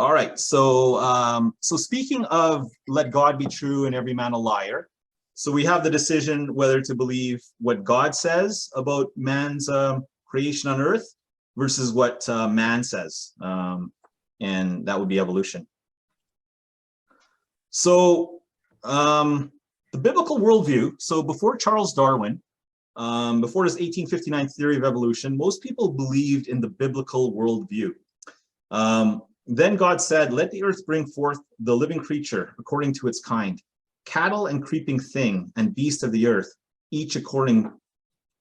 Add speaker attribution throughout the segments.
Speaker 1: All right. So speaking of let God be true and every man a liar. So we have the decision whether to believe what God says about man's creation on earth versus what man says. And that would be evolution. So the biblical worldview. So before Charles Darwin, before his 1859 theory of evolution, most people believed in the biblical worldview. Then God said, let the earth bring forth the living creature according to its kind, cattle and creeping thing and beast of the earth, each according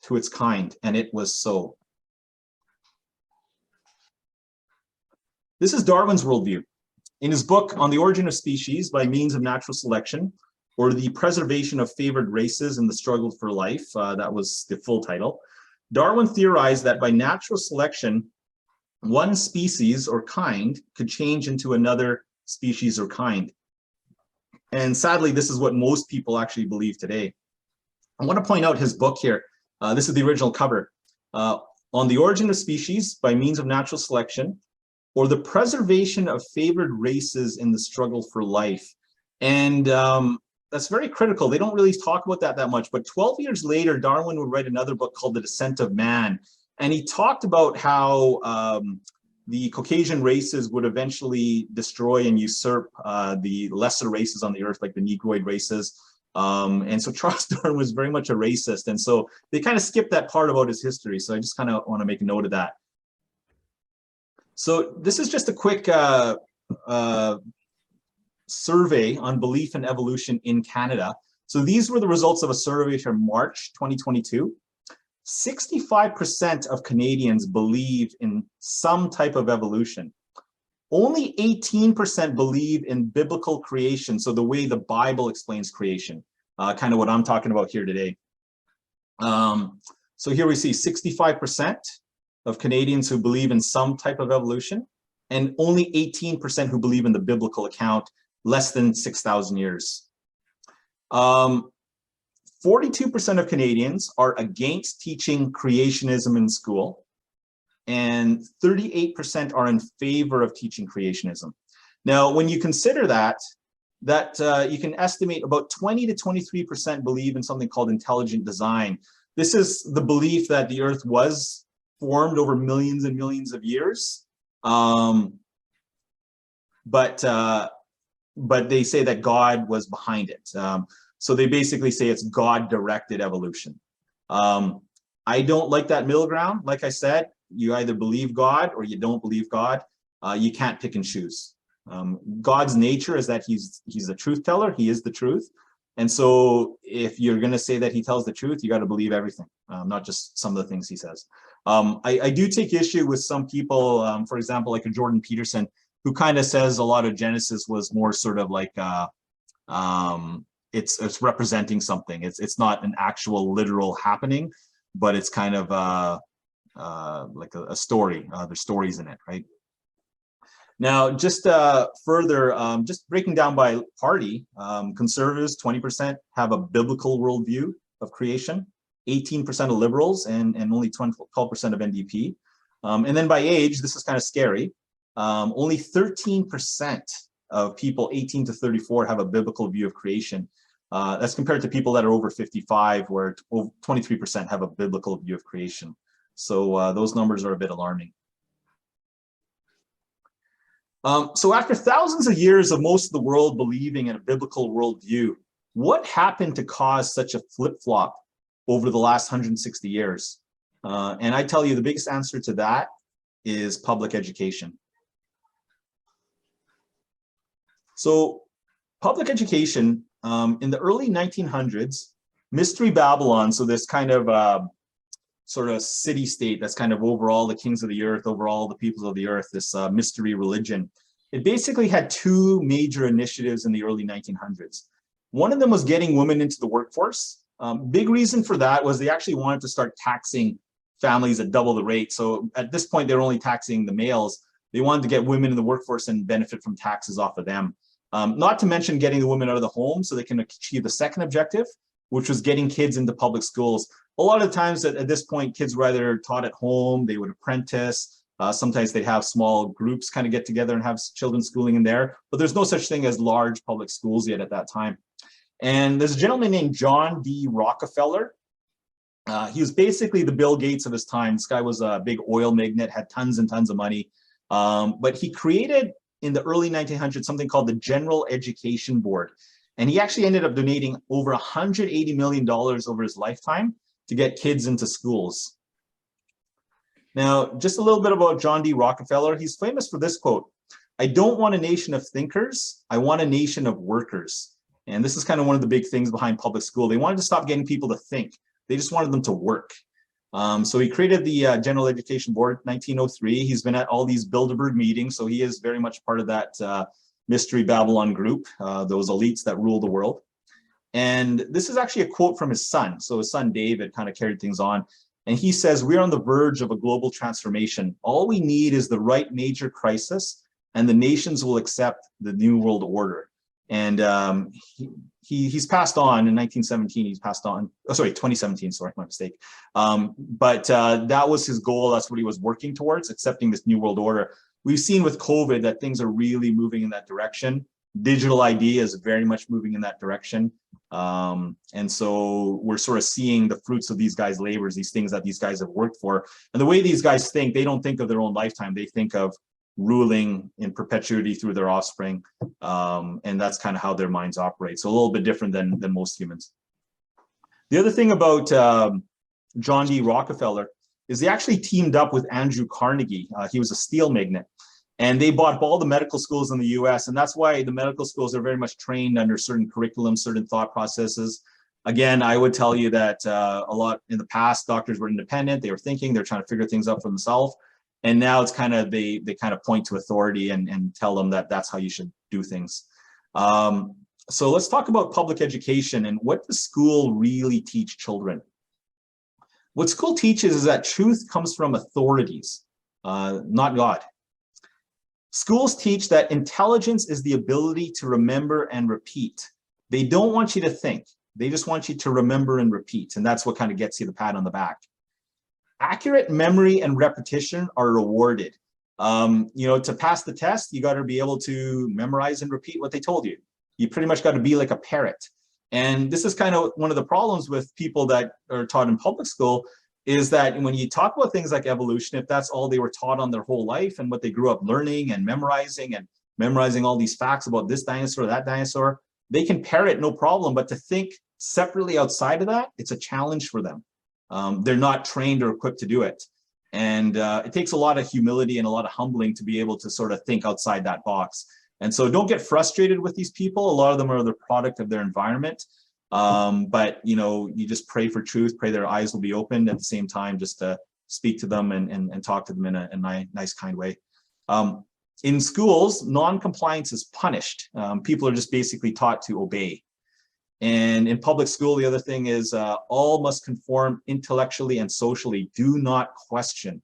Speaker 1: to its kind. And it was so. This is Darwin's worldview. In his book On the Origin of Species by Means of Natural Selection, or the Preservation of Favored Races in the Struggle for Life, that was the full title, Darwin theorized that by natural selection, one species or kind could change into another species or kind. And sadly, this is what most people actually believe today. I want to point out his book here. This is the original cover. On the Origin of Species by Means of Natural Selection, or the Preservation of Favored Races in the Struggle for Life. And that's very critical. They don't really talk about that much. But 12 years later, Darwin would write another book called The Descent of Man. And he talked about how the Caucasian races would eventually destroy and usurp the lesser races on the earth, like the Negroid races. And so Charles Darwin was very much a racist. And so they kind of skipped that part about his history. So I just kind of want to make a note of that. So this is just a quick survey on belief in evolution in Canada. So these were the results of a survey from March 2022. 65% of Canadians believe in some type of evolution. Only 18% believe in biblical creation, so the way the Bible explains creation, kind of what I'm talking about here today. So here we see 65% of Canadians who believe in some type of evolution, and only 18% who believe in the biblical account, less than 6,000 years. 42% of Canadians are against teaching creationism in school, and 38% are in favor of teaching creationism. Now, when you consider that you can estimate about 20 to 23% believe in something called intelligent design. This is the belief that the earth was formed over millions and millions of years, but they say that God was behind it. So they basically say it's God-directed evolution. I don't like that middle ground. Like I said, you either believe God or you don't believe God. You can't pick and choose. God's nature is that he's a truth teller. He is the truth. And so if you're going to say that he tells the truth, you got to believe everything, not just some of the things he says. I do take issue with some people, for example, like a Jordan Peterson, who kind of says a lot of Genesis was more sort of like it's representing something. It's not an actual literal happening, but it's kind of like a story. There's stories in it, right? Now, just further, just breaking down by party, conservatives, 20% have a biblical worldview of creation, 18% of liberals, and only 12% of NDP. And then by age, this is kind of scary. Only 13% of people 18 to 34 have a biblical view of creation. That's compared to people that are over 55, where 23% have a biblical view of creation. So those numbers are a bit alarming. So after thousands of years of most of the world believing in a biblical worldview, what happened to cause such a flip-flop over the last 160 years? And I tell you, the biggest answer to that is public education. So public education, in the early 1900s, Mystery Babylon, so this kind of sort of city-state that's kind of over all the kings of the earth, over all the peoples of the earth, this mystery religion, it basically had two major initiatives in the early 1900s. One of them was getting women into the workforce. Big reason for that was they actually wanted to start taxing families at double the rate. So at this point, they were only taxing the males. They wanted to get women in the workforce and benefit from taxes off of them. Not to mention getting the women out of the home so they can achieve the second objective, which was getting kids into public schools. A lot of times at this point, kids were either taught at home, they would apprentice, Sometimes they'd have small groups kind of get together and have children schooling in there, but there's no such thing as large public schools yet at that time. And there's a gentleman named John D. Rockefeller. He was basically the Bill Gates of his time. This guy was a big oil magnate, had tons and tons of money. But he created in the early 1900s something called the General Education Board. And he actually ended up donating over $180 million over his lifetime to get kids into schools. Now, just a little bit about John D. Rockefeller. He's famous for this quote: "I don't want a nation of thinkers, I want a nation of workers." And this is kind of one of the big things behind public school. They wanted to stop getting people to think. They just wanted them to work. So he created the General Education Board in 1903. He's been at all these Bilderberg meetings, so he is very much part of that Mystery Babylon group, those elites that rule the world. And this is actually a quote from his son. So his son David kind of carried things on. And he says, "We're on the verge of a global transformation. All we need is the right major crisis, and the nations will accept the new world order." And he's passed on in 1917. He's passed on. Oh, sorry, 2017. Sorry, my mistake. But that was his goal. That's what he was working towards, accepting this new world order. We've seen with COVID that things are really moving in that direction. Digital ID is very much moving in that direction. And so we're sort of seeing the fruits of these guys' labors, these things that these guys have worked for. And the way these guys think, they don't think of their own lifetime. They think of ruling in perpetuity through their offspring. And that's kind of how their minds operate. So a little bit different than most humans. The other thing about John D. Rockefeller is they actually teamed up with Andrew Carnegie. He was a steel magnate. And they bought all the medical schools in the US. And that's why the medical schools are very much trained under certain curriculums, certain thought processes. Again, I would tell you that a lot in the past, doctors were independent. They were thinking, they're trying to figure things out for themselves. And now it's kind of, they kind of point to authority and tell them that that's how you should do things. So let's talk about public education and what does school really teach children? What school teaches is that truth comes from authorities, not God. Schools teach that intelligence is the ability to remember and repeat. They don't want you to think. They just want you to remember and repeat. And that's what kind of gets you the pat on the back. Accurate memory and repetition are rewarded. To pass the test, you got to be able to memorize and repeat what they told you. You pretty much got to be like a parrot. And this is kind of one of the problems with people that are taught in public school is that when you talk about things like evolution, if that's all they were taught on their whole life and what they grew up learning and memorizing all these facts about this dinosaur, that dinosaur, they can parrot no problem, but to think separately outside of that, it's a challenge for them. They're not trained or equipped to do it. And it takes a lot of humility and a lot of humbling to be able to sort of think outside that box. And so don't get frustrated with these people. A lot of them are the product of their environment. But you just pray for truth, pray their eyes will be opened at the same time, just to speak to them and talk to them in a nice, kind way. In schools, non-compliance is punished. People are just basically taught to obey. And in public school, the other thing is all must conform intellectually and socially. Do not question.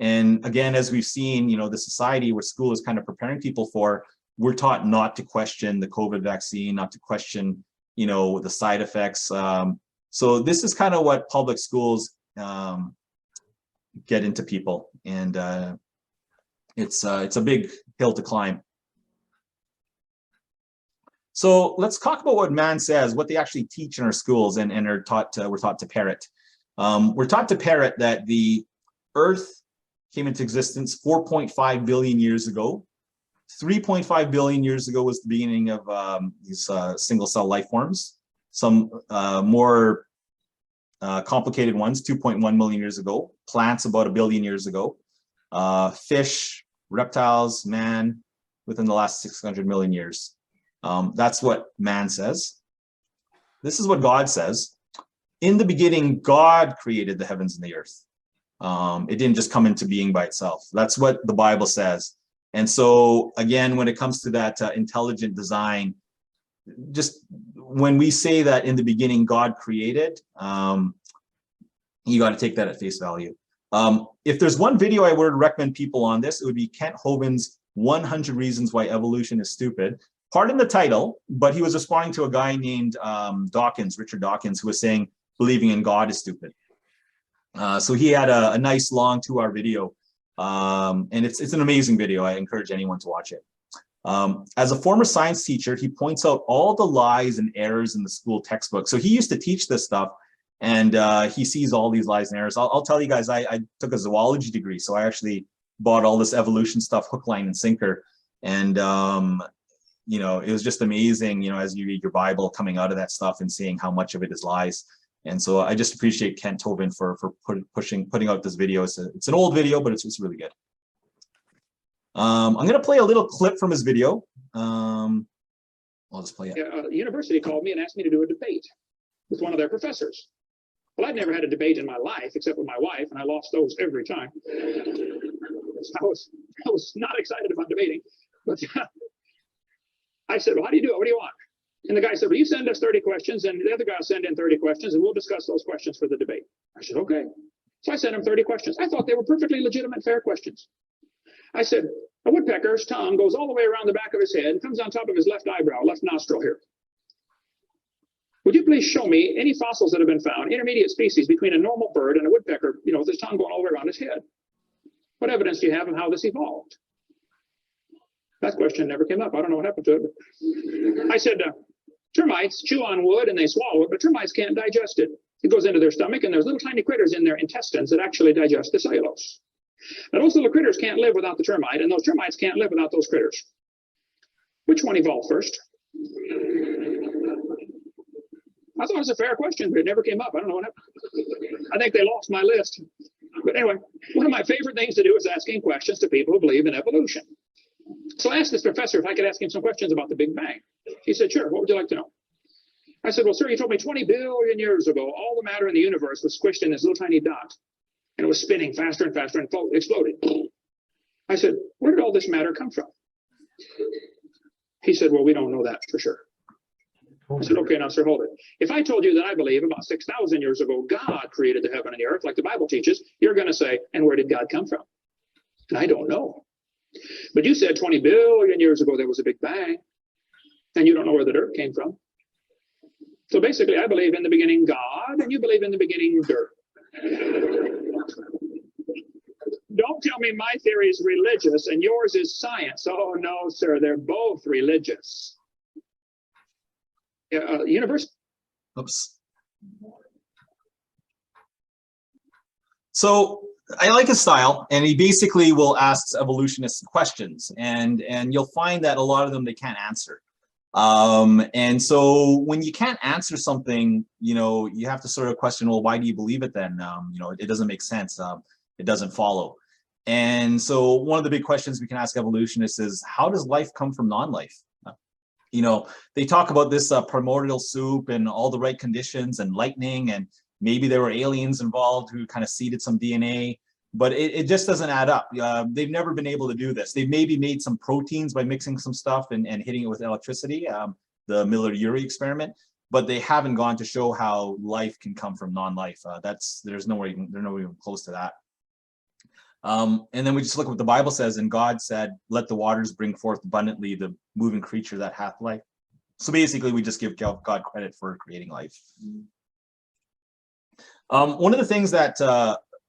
Speaker 1: And again, as we've seen, the society where school is kind of preparing people for, we're taught not to question the COVID vaccine, not to question the side effects. So this is kind of what public schools get into people, and it's a big hill to climb. So let's talk about what man says, what they actually teach in our schools, and we're taught to parrot. We're taught to parrot that the Earth came into existence 4.5 billion years ago. 3.5 billion years ago was the beginning of these single cell life forms. Some more complicated ones, 2.1 million years ago. Plants about 1 billion years ago. Fish, reptiles, man, within the last 600 million years. That's what man says. This is what God says. In the beginning, God created the heavens and the earth. It didn't just come into being by itself. That's what the Bible says. And so, again, when it comes to that intelligent design, just when we say that in the beginning God created, you got to take that at face value. If there's one video I would recommend people on this, it would be Kent Hovind's 100 Reasons Why Evolution is Stupid. Pardon the title, but he was responding to a guy named Richard Dawkins, who was saying believing in God is stupid. So he had a nice long 2-hour video And it's an amazing video. I encourage anyone to watch it. As a former science teacher, he points out all the lies and errors in the school textbook. So he used to teach this stuff, and he sees all these lies and errors. I'll tell you guys, I took a zoology degree, so I actually bought all this evolution stuff hook, line, and sinker. And you know, it was just amazing, you know, as you read your Bible, coming out of that stuff and seeing how much of it is lies. And so I just appreciate Kent Tobin for putting out this video. It's an old video, but it's really good. I'm going to play a little clip from his video. I'll just play it.
Speaker 2: The university called me and asked me to do a debate with one of their professors. Well, I'd never had a debate in my life except with my wife, and I lost those every time. I was not excited about debating, but I said, well, how do you do it? What do you want? And the guy said, well, you send us 30 questions, and the other guy will send in 30 questions, and we'll discuss those questions for the debate. I said, okay. So I sent him 30 questions. I thought they were perfectly legitimate, fair questions. I said, a woodpecker's tongue goes all the way around the back of his head and comes on top of his left eyebrow, left nostril here. Would you please show me any fossils that have been found, intermediate species between a normal bird and a woodpecker, you know, with his tongue going all the way around his head? What evidence do you have of how this evolved? That question never came up. I don't know what happened to it. I said, termites chew on wood and they swallow it, but termites can't digest it. It goes into their stomach, and there's little tiny critters in their intestines that actually digest the cellulose. Now, those little critters can't live without the termite, and those termites can't live without those critters. Which one evolved first? I thought it was a fair question, but it never came up. I don't know what happened. I think they lost my list. But anyway, one of my favorite things to do is asking questions to people who believe in evolution. So I asked this professor if I could ask him some questions about the Big Bang. He said, sure, what would you like to know? I said, well, sir, you told me 20 billion years ago, all the matter in the universe was squished in this little tiny dot, and it was spinning faster and faster and exploded. I said, where did all this matter come from? He said, well, we don't know that for sure. I said, okay, now, sir, hold it. If I told you that I believe about 6,000 years ago, God created the heaven and the earth, like the Bible teaches, you're going to say, and where did God come from? And I don't know. But you said 20 billion years ago, there was a Big Bang, and you don't know where the dirt came from. So basically, I believe in the beginning God, and you believe in the beginning dirt. Don't tell me my theory is religious and yours is science. Oh, no, sir, they're both religious. University.
Speaker 1: Oops. So I like his style, and he basically will ask evolutionists questions, and you'll find that a lot of them they can't answer. And so when you can't answer something, you know, you have to sort of question, well, why do you believe it then? You know, it doesn't make sense. It doesn't follow. And so one of the big questions we can ask evolutionists is, how does life come from non-life? You know, they talk about this primordial soup and all the right conditions and lightning, and maybe there were aliens involved who kind of seeded some DNA, but it just doesn't add up. They've never been able to do this. They've maybe made some proteins by mixing some stuff and hitting it with electricity, the Miller-Urey experiment, but they haven't gone to show how life can come from non-life. There's no way even close to that. And then we just look at what the Bible says, and God said, let the waters bring forth abundantly the moving creature that hath life. So basically, we just give God credit for creating life. One of the things that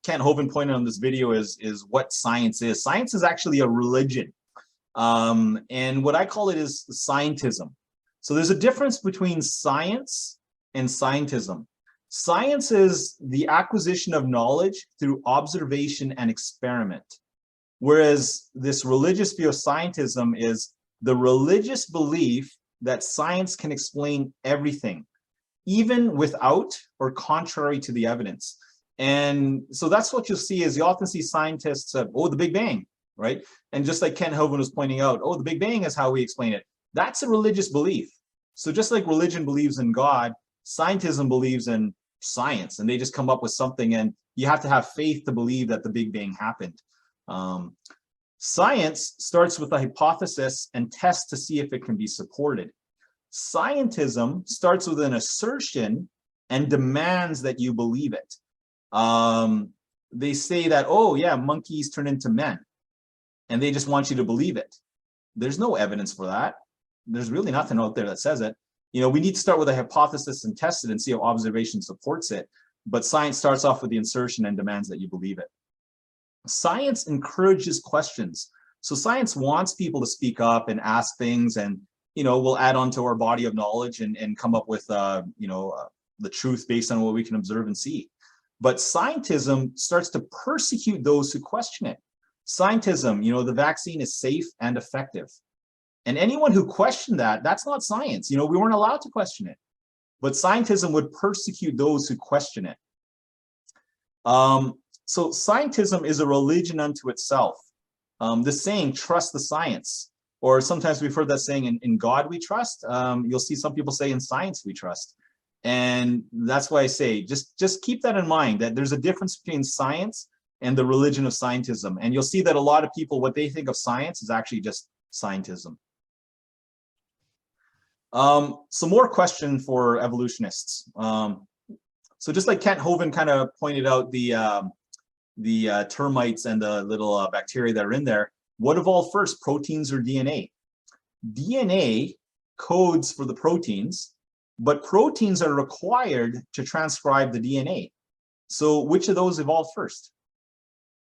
Speaker 1: Kent Hovind pointed on this video is what science is. Science is actually a religion. And what I call it is scientism. So there's a difference between science and scientism. Science is the acquisition of knowledge through observation and experiment, whereas this religious view of scientism is the religious belief that science can explain everything, even without or contrary to the evidence. And so that's what you'll see is you often see scientists say, oh, the Big Bang, right? And just like Kent Hovind was pointing out, oh, the Big Bang is how we explain it. That's a religious belief. So just like religion believes in God, scientism believes in science, and they just come up with something, and you have to have faith to believe that the Big Bang happened. Science starts with a hypothesis and tests to see if it can be supported. Scientism starts with an assertion and demands that you believe it. They say that, oh yeah, monkeys turn into men, and they just want you to believe it. There's no evidence for that. There's really nothing out there that says it. You know, we need to start with a hypothesis and test it and see how observation supports it. But science starts off with the insertion and demands that you believe it. Science encourages questions. So science wants people to speak up and ask things, and we'll add on to our body of knowledge and come up with the truth based on what we can observe and see. But scientism starts to persecute those who question it. Scientism, the vaccine is safe and effective. And anyone who questioned that, that's not science. We weren't allowed to question it. But scientism would persecute those who question it. So scientism is a religion unto itself. The saying, trust the science, or sometimes we've heard that saying, in God we trust. You'll see some people say in science we trust. And that's why I say, just keep that in mind, that there's a difference between science and the religion of scientism. And you'll see that a lot of people, what they think of science is actually just scientism. Some more question for evolutionists. So just like Kent Hovind kind of pointed out the termites and the little bacteria that are in there, what evolved first, proteins or DNA? DNA codes for the proteins, but proteins are required to transcribe the DNA. So which of those evolved first?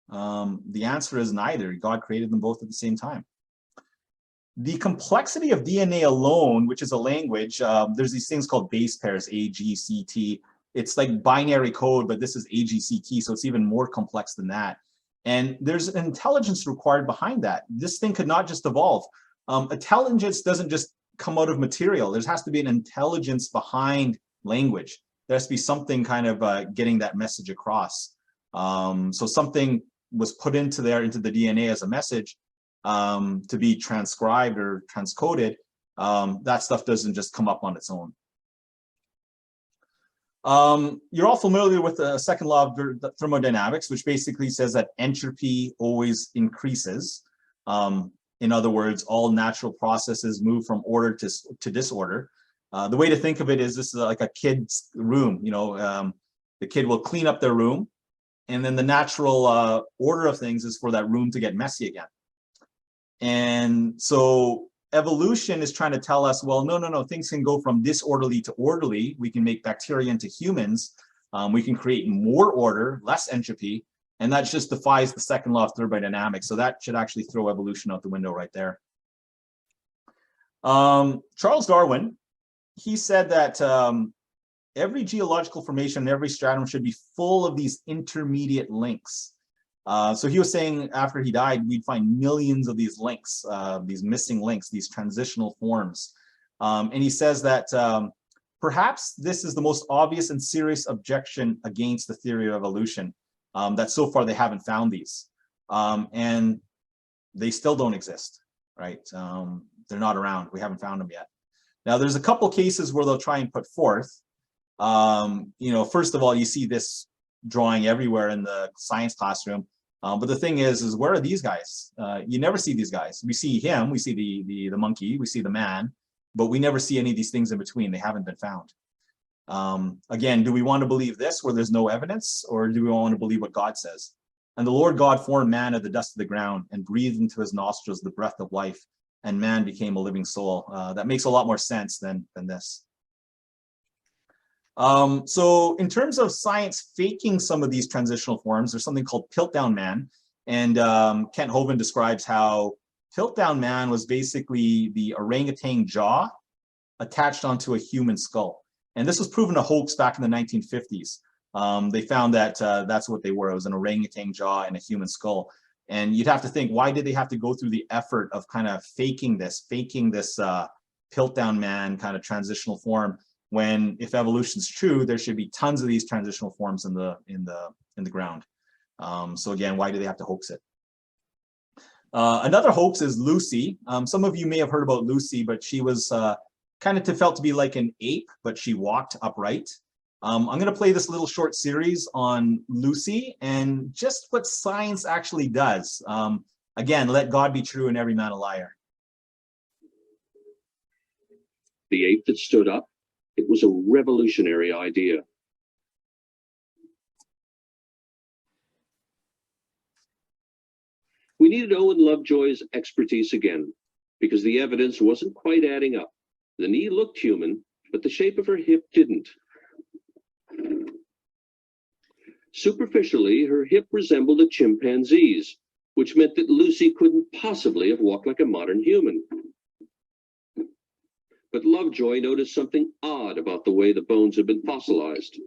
Speaker 1: The answer is neither. God created them both at the same time. The complexity of DNA alone, which is a language, there's these things called base pairs, A, G, C, T. It's like binary code, but this is AGCT, so it's even more complex than that. And there's an intelligence required behind that. This thing could not just evolve. Intelligence doesn't just come out of material. There has to be an intelligence behind language. There has to be something kind of getting that message across. So something was put into the DNA as a message to be transcribed or transcoded. That stuff doesn't just come up on its own. You're all familiar with the second law of thermodynamics, which basically says that entropy always increases. In other words, all natural processes move from order to disorder. The way to think of it is this is like a kid's room. The kid will clean up their room, and then the natural order of things is for that room to get messy again. And so evolution is trying to tell us, well, no, things can go from disorderly to orderly. We can make bacteria into humans. We can create more order, less entropy, and that just defies the second law of thermodynamics. So that should actually throw evolution out the window right there. Charles Darwin, he said that every geological formation, every stratum should be full of these intermediate links. So he was saying after he died, we'd find millions of these links, these missing links, these transitional forms. And he says that perhaps this is the most obvious and serious objection against the theory of evolution, that so far they haven't found these. And they still don't exist, right? They're not around. We haven't found them yet. Now, there's a couple cases where they'll try and put forth. First of all, you see this drawing everywhere in the science classroom. But the thing is where are these guys? You never see these guys. We see him, we see the monkey, we see the man, but we never see any of these things in between. They haven't been found. Again, do we want to believe this where there's no evidence, or do we want to believe what God says? And the Lord God formed man of the dust of the ground and breathed into his nostrils the breath of life, and man became a living soul. That makes a lot more sense than this. So in terms of science faking some of these transitional forms, there's something called Piltdown Man. And Kent Hovind describes how Piltdown Man was basically the orangutan jaw attached onto a human skull. And this was proven a hoax back in the 1950s. They found that that's what they were. It was an orangutan jaw and a human skull. And you'd have to think, why did they have to go through the effort of kind of faking this Piltdown Man kind of transitional form, when if evolution's true, there should be tons of these transitional forms in the ground. So again, why do they have to hoax it? Another hoax is Lucy. Some of you may have heard about Lucy, but she was kind of felt to be like an ape, but she walked upright. I'm going to play this little short series on Lucy and just what science actually does. Again, let God be true and every man a liar.
Speaker 3: The ape that stood up, it was a revolutionary idea. We needed Owen Lovejoy's expertise again, because the evidence wasn't quite adding up. The knee looked human, but the shape of her hip didn't. Superficially, her hip resembled a chimpanzee's, which meant that Lucy couldn't possibly have walked like a modern human. But Lovejoy noticed something odd about the way the bones had been fossilized.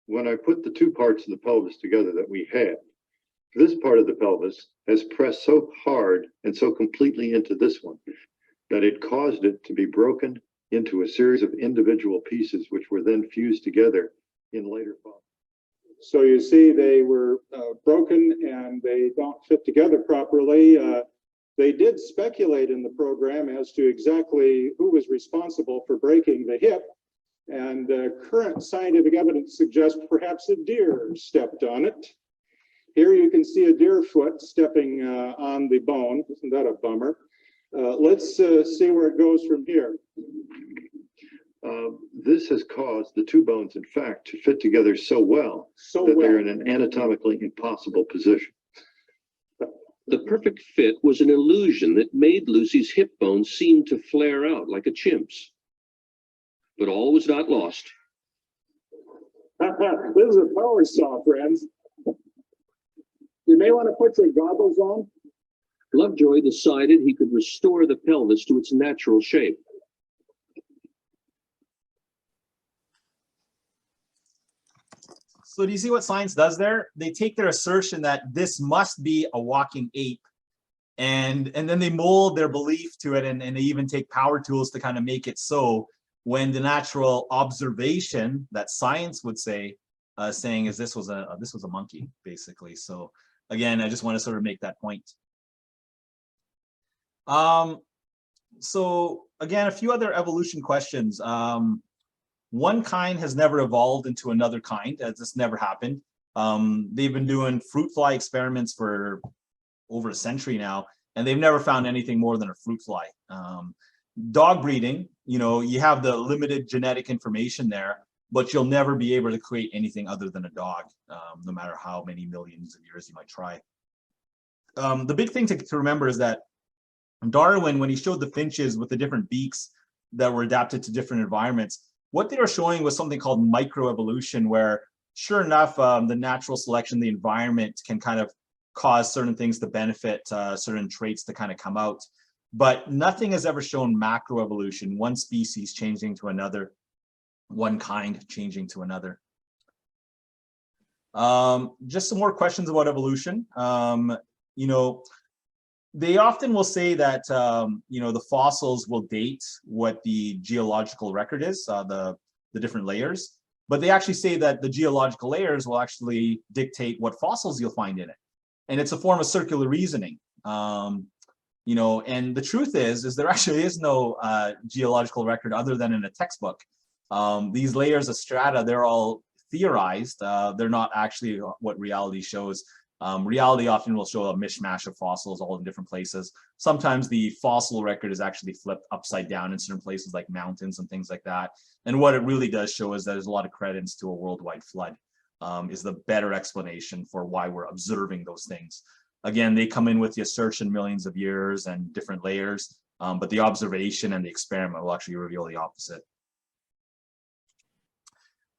Speaker 4: When I put the two parts of the pelvis together that we had, this part of the pelvis has pressed so hard and so completely into this one that it caused it to be broken into a series of individual pieces, which were then fused together in later fossils.
Speaker 5: So you see, they were broken and they don't fit together properly. They did speculate in the program as to exactly who was responsible for breaking the hip. And current scientific evidence suggests perhaps a deer stepped on it. Here you can see a deer foot stepping on the bone. Isn't that a bummer? Let's see where it goes from here.
Speaker 4: This has caused the two bones, in fact, to fit together so well that they're in an anatomically impossible position.
Speaker 3: The perfect fit was an illusion that made Lucy's hip bones seem to flare out like a chimp's. But all was not lost.
Speaker 5: This is a power saw, friends. You may want to put your goggles on.
Speaker 3: Lovejoy decided he could restore the pelvis to its natural shape.
Speaker 1: So do you see what science does there? They take their assertion that this must be a walking ape, and then they mold their belief to it, and they even take power tools to kind of make it so, when the natural observation that science would say, saying is this was a monkey, basically. So again, I just want to sort of make that point. So again, a few other evolution questions. One kind has never evolved into another kind, as this never happened. They've been doing fruit fly experiments for over a century now, and they've never found anything more than a fruit fly. Dog breeding, you know, you have the limited genetic information there, but you'll never be able to create anything other than a dog, no matter how many millions of years you might try. The big thing to remember is that Darwin, when he showed the finches with the different beaks that were adapted to different environments, what they were showing was something called microevolution, where sure enough, the natural selection, the environment can kind of cause certain things to benefit, certain traits to kind of come out. But nothing has ever shown macroevolution, one species changing to another, one kind changing to another. Just some more questions about evolution. You know, they often will say that, you know, the fossils will date what the geological record is, the different layers, but they actually say that the geological layers will actually dictate what fossils you'll find in it. And it's a form of circular reasoning. You know, and the truth is there actually is no geological record other than in a textbook. These layers of strata, they're all theorized. They're not actually what reality shows. Reality often will show a mishmash of fossils all in different places. Sometimes the fossil record is actually flipped upside down in certain places like mountains and things like that. And what it really does show is that there's a lot of credence to a worldwide flood, is the better explanation for why we're observing those things. Again, they come in with the assertion millions of years and different layers, but the observation and the experiment will actually reveal the opposite.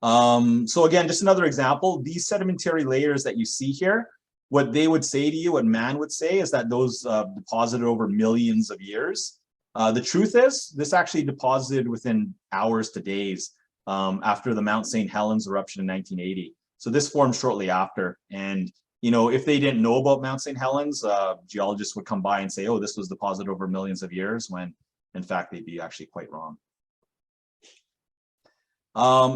Speaker 1: So again, just another example, these sedimentary layers that you see here, what they would say to you, what man would say, is that those deposited over millions of years. The truth is, this actually deposited within hours to days after the Mount St. Helens eruption in 1980. So this formed shortly after. And you know, if they didn't know about Mount St. Helens, geologists would come by and say, oh, this was deposited over millions of years, when in fact they'd be actually quite wrong.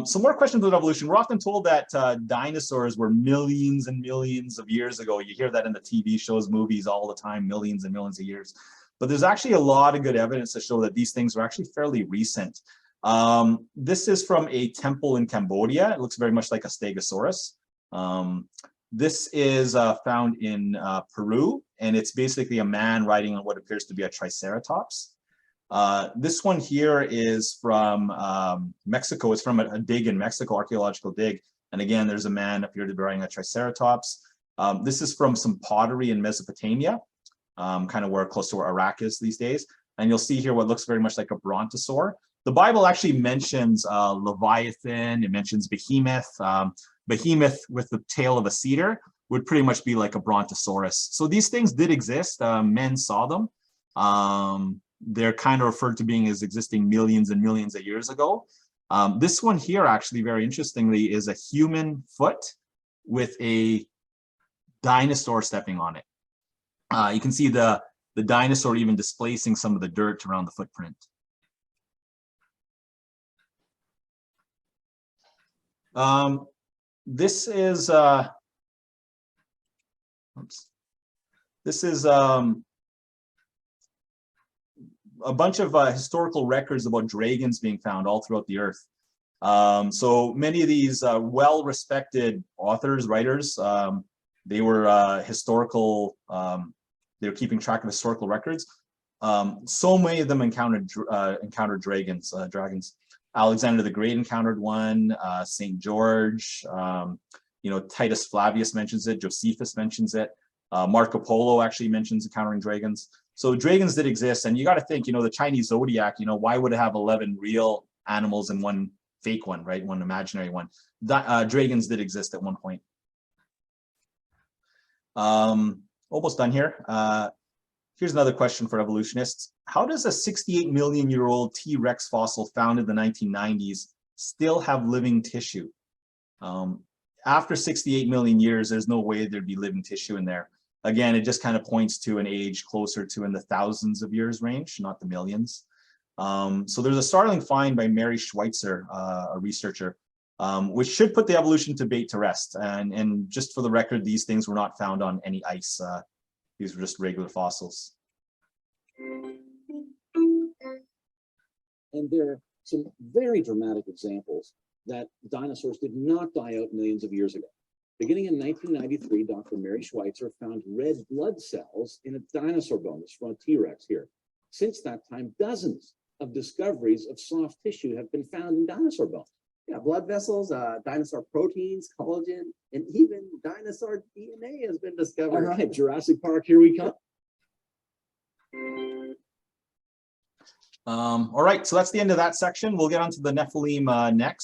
Speaker 1: Some more questions about evolution. We're often told that dinosaurs were millions and millions of years ago. You hear that in the TV shows, movies all the time, millions and millions of years. But there's actually a lot of good evidence to show that these things are actually fairly recent. This is from a temple in Cambodia. It looks very much like a stegosaurus. This is found in Peru, and it's basically a man riding on what appears to be a triceratops. This one here is from Mexico. It's from a dig in Mexico, archaeological dig. And again, there's a man appeared to be riding a triceratops. This is from some pottery in Mesopotamia, kind of where close to where Iraq is these days. And you'll see here what looks very much like a brontosaur. The Bible actually mentions Leviathan, it mentions Behemoth. behemoth with the tail of a cedar would pretty much be like a brontosaurus. So these things did exist. Men saw them. They're kind of referred to being as existing millions and millions of years ago. This one here, actually, very interestingly, is a human foot with a dinosaur stepping on it. You can see the dinosaur even displacing some of the dirt around the footprint. This is a bunch of historical records about dragons being found all throughout the earth. So many of these well-respected authors, writers, they were historical, they were keeping track of historical records. So many of them encountered dragons. Alexander the Great encountered one, St. George, you know, Titus Flavius mentions it, Josephus mentions it, Marco Polo actually mentions encountering dragons. So dragons did exist, and you got to think, you know, the Chinese zodiac, you know, why would it have 11 real animals and one fake one, right? One imaginary one. Dragons did exist at one point. Almost done here. Here's another question for evolutionists. How does a 68 million year old T-Rex fossil found in the 1990s still have living tissue? After 68 million years, there's no way there'd be living tissue in there. Again, it just kind of points to an age closer to in the thousands of years range, not the millions. So there's a startling find by Mary Schweitzer, a researcher, which should put the evolution debate to rest. And just for the record, these things were not found on any ice. These were just regular fossils.
Speaker 6: And there are some very dramatic examples that dinosaurs did not die out millions of years ago. Beginning in 1993, Dr. Mary Schweitzer found red blood cells in a dinosaur bone. This is from a T-Rex here. Since that time, dozens of discoveries of soft tissue have been found in dinosaur bones.
Speaker 7: Yeah, blood vessels, dinosaur proteins, collagen, and even dinosaur DNA has been discovered.
Speaker 6: All right, Jurassic Park, here we come.
Speaker 1: All right, so that's the end of that section. We'll get on to the Nephilim next.